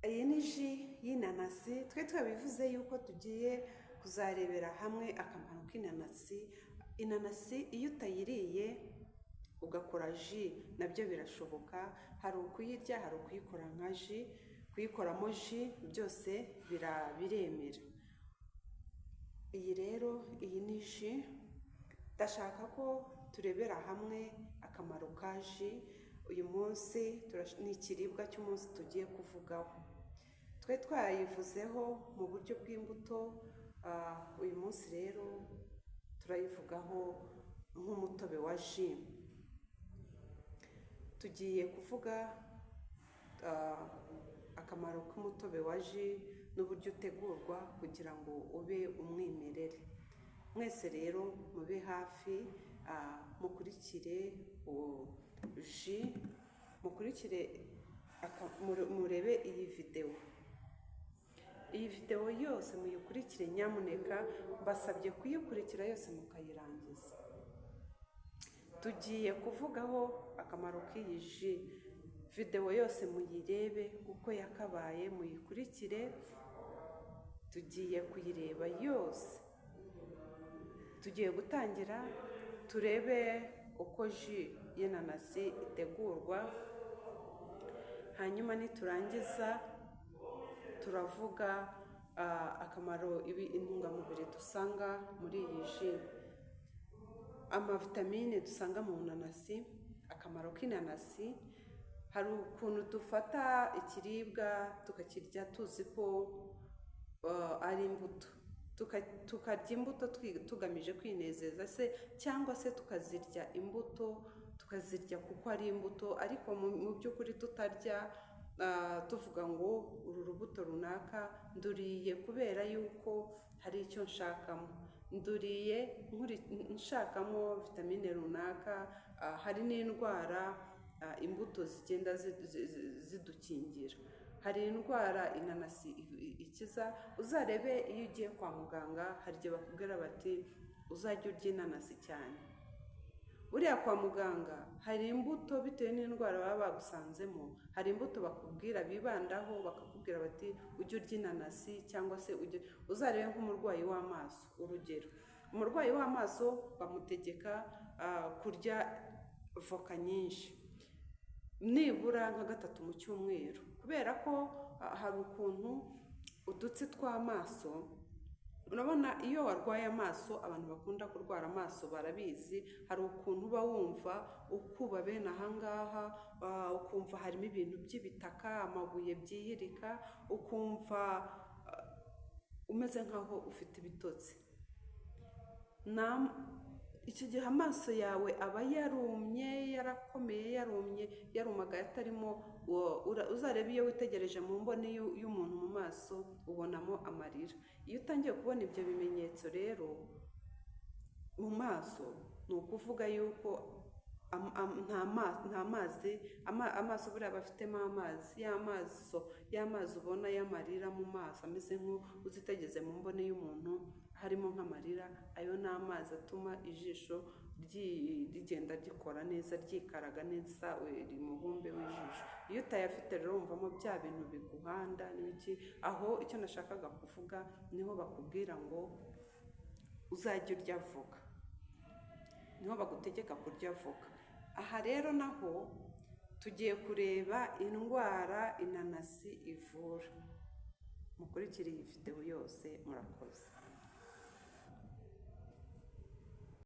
Iyi ni ji y'inanasi, twe twabivuze yuko tugiye kuzarebera hamwe akamaro k'inanasi. Inanasi iyo utayiriye ugakora ji nabyo birashoboka, hari ukuyirya, hari ukuyikora nka ji, kuyikoramo ji byose biremera. Iyi rero, iyi ni ji, ndashaka ko turebera hamwe akamaro ka ji. Uyu munsi ni ikiribwa cy'umunsi tugiye kuvugaho. Twe twayivuzeho mu buryo bw'imbuto, uyu munsi rero turayivugaho nk'umutobe wa ji. Tugiye kuvuga akamaro k'umutobe wa ji n'uburyo utegurwa kugira ngo ube umwimerere. Mwese rero mube hafi, mukurikire ji, mukurikire murebe iyi videwo. Iyi videwo yose muyikurikire nyamuneka, mbasabye kuyikurikira yose mukayirangiza. Tugiye kuvugaho akamaro k'iyi ji, videwo yose muyirebe uko yakabaye, muyikurikire, tugiye kuyireba yose. Tugiye gutangira turebe uko ji y'inanasi itegurwa, hanyuma niturangiza turavuga akamaro intungamubiri dusanga muri iyi ji, amavitamine dusanga mu nanasi, akamaro k'inanasi. Hari ukuntu dufata ikiribwa tukakirya tuzi ko ari imbuto, tukarya imbuto tugamije kwinezeza se, cyangwa se tukazirya imbuto tukazirya kuko ari imbuto, ariko mu by'ukuri tutarya tuvuga ngo uru rubuto runaka nduriye kubera yuko hari icyo nshakamo, nduriye nshakamo vitamine runaka. Hari n'indwara imbuto zigenda zidukingira, hari indwara inanasi ikiza. Uzarebe iyo ugiye kwa muganga, hari igihe bakubwira bati uzajya urya inanasi cyane. Uriya kwa muganga hari imbuto bitewe n'indwara baba bagusanzemo, hari imbuto bakubwira bibandaho, bakakubwira bati ujye urya inanasi, cyangwa se uzarebe nk'umurwayi w'amaso. Urugero, umurwayi w'amaso bamutegeka kurya voka nyinshi, nibura nka 3 mu cyumweru, kubera ko hari ukuntu udutsi tw'amaso, urabona iyo warwaye amaso, abantu bakunda kurwara amaso barabizi, hari ukuntu uba wumva ukuba bene ahangaha, ukumva harimo ibintu by'ibitaka, amabuye byihirika, ukumva umeze nkaho ufite ibitotsi. Icyo gihe amaso yawe aba yarumye, yarakomeye, yarumaga, yatarimo. Uzarebe iyo witegereje mu mboni y'umuntu mu maso ubonamo amarira. Iyo utangiye kubona ibyo bimenyetso rero mu maso, ni ukuvuga yuko nta mazi, amaso buriya bafitemo amazi, y'amazi ubona y'amarira mu maso, ameze nk'uzitegeze mu mboni y'umuntu harimo nk'amarira. Ayo ni amazi atuma ijisho rigenda rikora neza, ryikaraga neza, umubumbe w'ijisho. Iyo utayafite rero wumvamo bya bintu biguhanda n'ibiki. Aho icyo nashakaga kuvuga, niho bakubwira ngo uzajya urya voka, niho bagutegeka kurya voka. Aha rero naho tugiye kureba indwara inanasi ivura. Mukurikire iyi videwo yose, murakoze.